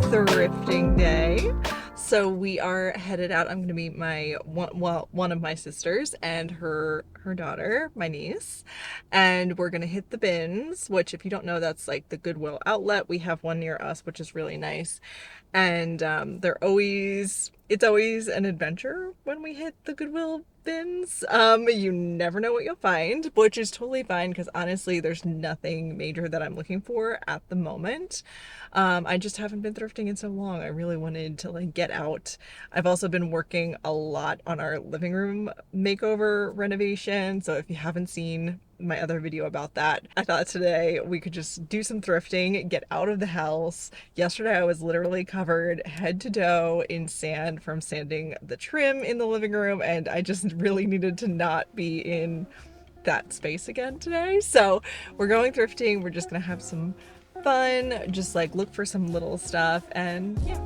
thrifting day. So we are headed out. I'm going to meet one of my sisters and her daughter, my niece, and we're going to hit the bins, which if you don't know, that's like the Goodwill outlet. We have one near us, which is really nice. And it's always an adventure when we hit the Goodwill bins. You never know what you'll find, which is totally fine because honestly, there's nothing major that I'm looking for at the moment. I just haven't been thrifting in so long. I really wanted to like get out. I've also been working a lot on our living room makeover renovation. So if you haven't seen my other video about that, I thought today we could just do some thrifting, get out of the house. Yesterday I was literally covered head to toe in sand from sanding the trim in the living room, and I just really needed to not be in that space again today. So we're going thrifting. We're just gonna have some fun, just like look for some little stuff, and yeah.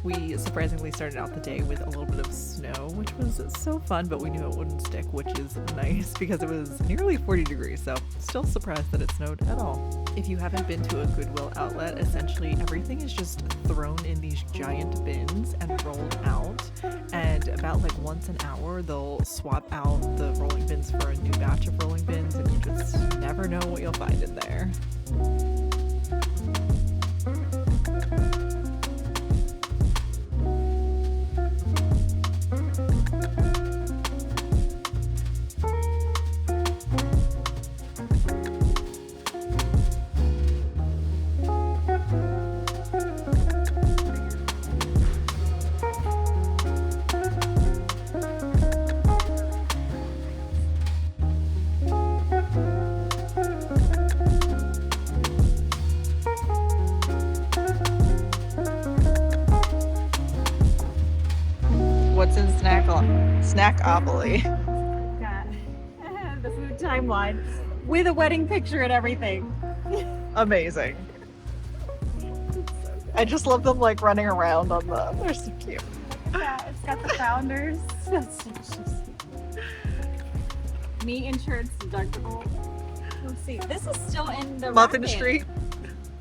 We surprisingly started out the day with a little bit of snow, which was so fun, but we knew it wouldn't stick, which is nice because it was nearly 40 degrees, so still surprised that it snowed at all. If you haven't been to a Goodwill outlet, essentially everything is just thrown in these giant bins and rolled out, and about like once an hour they'll swap out the rolling bins for a new batch of rolling bins, and you just never know what you'll find in there. What's in Snackopoly? Got the food timeline with a wedding picture and everything. Amazing. I just love them like running around on they're so cute. Yeah, it's got the founders. That's so cute. Me insurance deductible. Let's see. This is still in the Muffin racket. Street.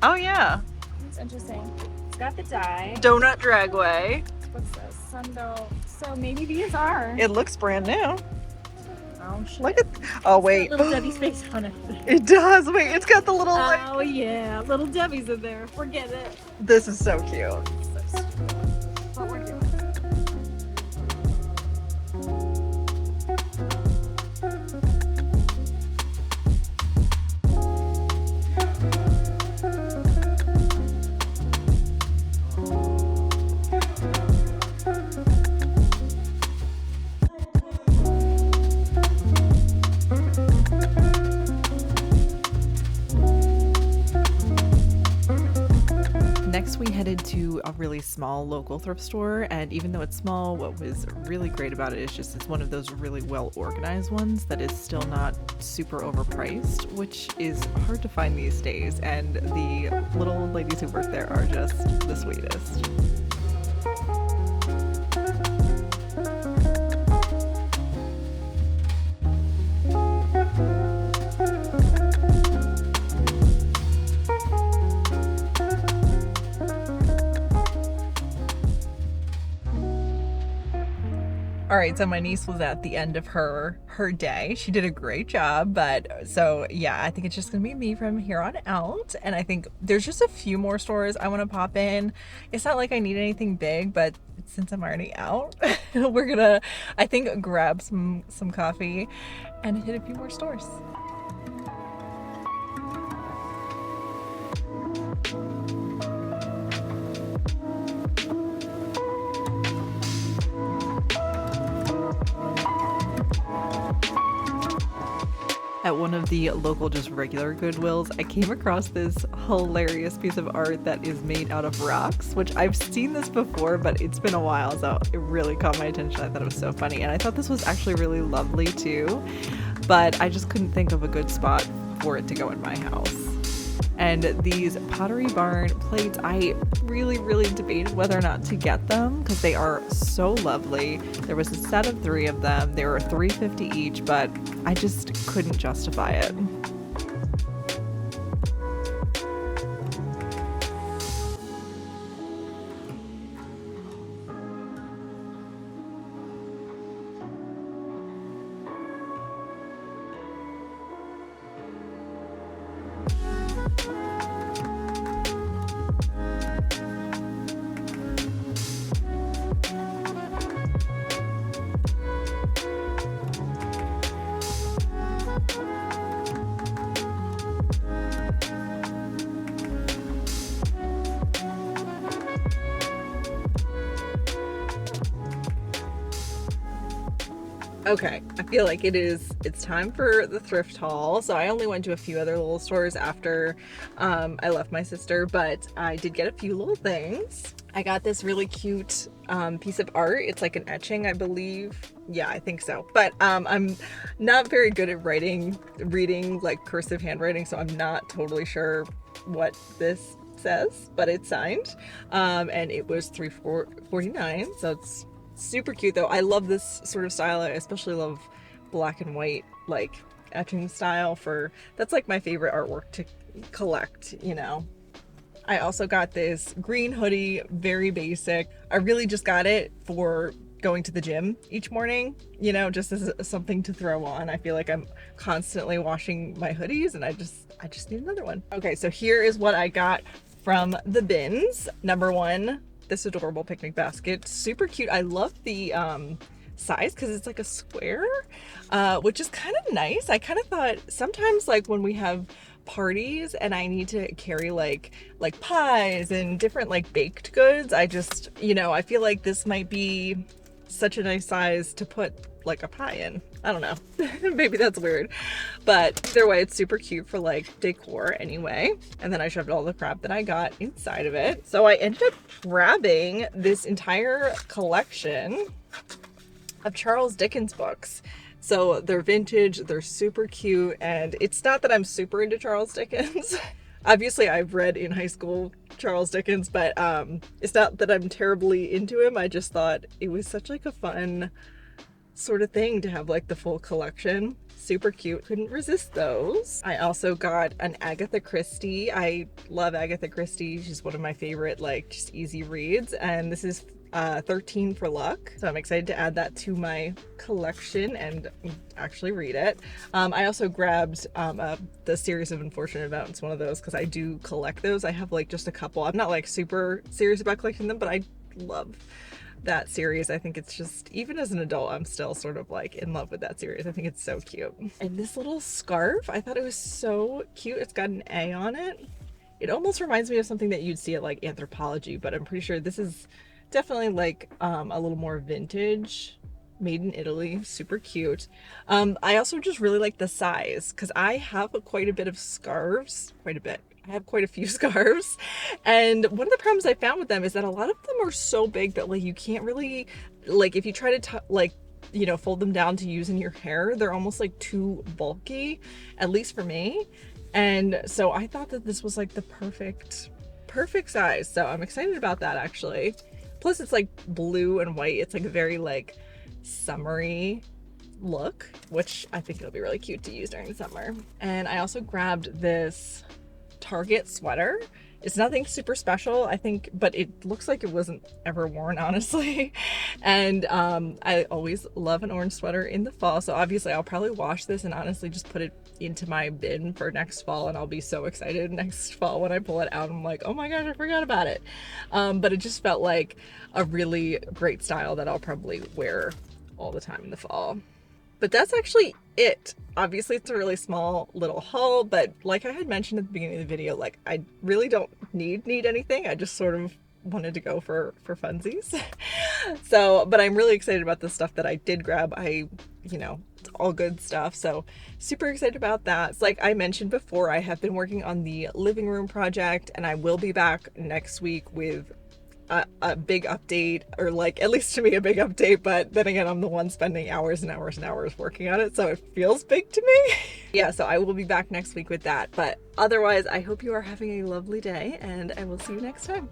Oh yeah. It's interesting. It's got the dye. Donut Dragway. What's this? Sunbelt. So maybe these are. It looks brand new. Oh shit. Look at. Oh wait. Little Debbie's face on it. It does. Wait, it's got the little. Oh yeah, little Debbie's in there. Forget it. This is so cute. So stupid. What we're doing. Next, we headed to a really small local thrift store, and even though it's small, what was really great about it is just it's one of those really well organized ones that is still not super overpriced, which is hard to find these days, and the little old ladies who work there are just the sweetest. All right, so my niece was at the end of her day. She did a great job, but so yeah, I think it's just gonna be me from here on out. And I think there's just a few more stores I want to pop in. It's not like I need anything big, but since I'm already out, we're gonna, I think, grab some coffee and hit a few more stores. At one of the local just regular Goodwills, I came across this hilarious piece of art that is made out of rocks, which I've seen this before, but it's been a while, so it really caught my attention. I thought it was so funny, and I thought this was actually really lovely too, but I just couldn't think of a good spot for it to go in my house. And these Pottery Barn plates, I really debated whether or not to get them because they are so lovely. There was a set of 3 of them. They were $3.50 each, but I just couldn't justify it. Okay, I feel like it's time for the thrift haul. So I only went to a few other little stores after I left my sister, but I did get a few little things. I got this really cute piece of art. It's like an etching, I believe. Yeah, I think so. But I'm not very good at reading like cursive handwriting, so I'm not totally sure what this says, but it's signed. And it was $3.49, so it's super cute though. I love this sort of style. I especially love black and white like etching style. For that's like my favorite artwork to collect, you know. I also got this green hoodie, very basic. I really just got it for going to the gym each morning, you know, just as something to throw on. I feel like I'm constantly washing my hoodies and I just need another one. Okay, so here is what I got from the bins. Number one, this adorable picnic basket, super cute. I love the size because it's like a square, which is kind of nice. I kind of thought sometimes like when we have parties and I need to carry like pies and different like baked goods, I just, you know, I feel like this might be such a nice size to put like a pie in. I don't know. Maybe that's weird. But either way, it's super cute for like decor anyway. And then I shoved all the crap that I got inside of it. So I ended up grabbing this entire collection of Charles Dickens books. So they're vintage, they're super cute, and it's not that I'm super into Charles Dickens. Obviously, I've read in high school Charles Dickens, but it's not that I'm terribly into him. I just thought it was such like a fun sort of thing to have like the full collection. Super cute. Couldn't resist those. I also got an Agatha Christie. I love Agatha Christie. She's one of my favorite like just easy reads, and this is 13 for luck. So I'm excited to add that to my collection and actually read it. I also grabbed the series of unfortunate events, one of those, because I do collect those. I have like just a couple. I'm not like super serious about collecting them, but I love that series. I think it's just, even as an adult, I'm still sort of like in love with that series. I think it's so cute. And this little scarf, I thought it was so cute. It's got an A on it. It almost reminds me of something that you'd see at like Anthropology, but I'm pretty sure this is definitely like a little more vintage, made in Italy. Super cute. I also just really like the size because I have quite a bit of scarves, I have quite a few scarves, and one of the problems I found with them is that a lot of them are so big that like you can't really, like if you try to like, you know, fold them down to use in your hair, they're almost like too bulky, at least for me. And so I thought that this was like the perfect size, so I'm excited about that actually. Plus it's like blue and white. It's like a very like summery look, which I think it'll be really cute to use during the summer. And I also grabbed this Target sweater. It's nothing super special, I think, but it looks like it wasn't ever worn, honestly. And I always love an orange sweater in the fall, so obviously I'll probably wash this and honestly just put it into my bin for next fall, and I'll be so excited next fall when I pull it out. I'm like, oh my gosh, I forgot about it. But it just felt like a really great style that I'll probably wear all the time in the fall. But that's actually it. Obviously it's a really small little haul, but like I had mentioned at the beginning of the video, like I really don't need anything. I just sort of wanted to go for funsies. So, but I'm really excited about the stuff that I did grab. You know, it's all good stuff. So super excited about that. It's like I mentioned before, I have been working on the living room project, and I will be back next week with a big update, or like at least to me a big update, but then again I'm the one spending hours and hours and hours working on it, so it feels big to me. Yeah, so I will be back next week with that, but otherwise I hope you are having a lovely day and I will see you next time.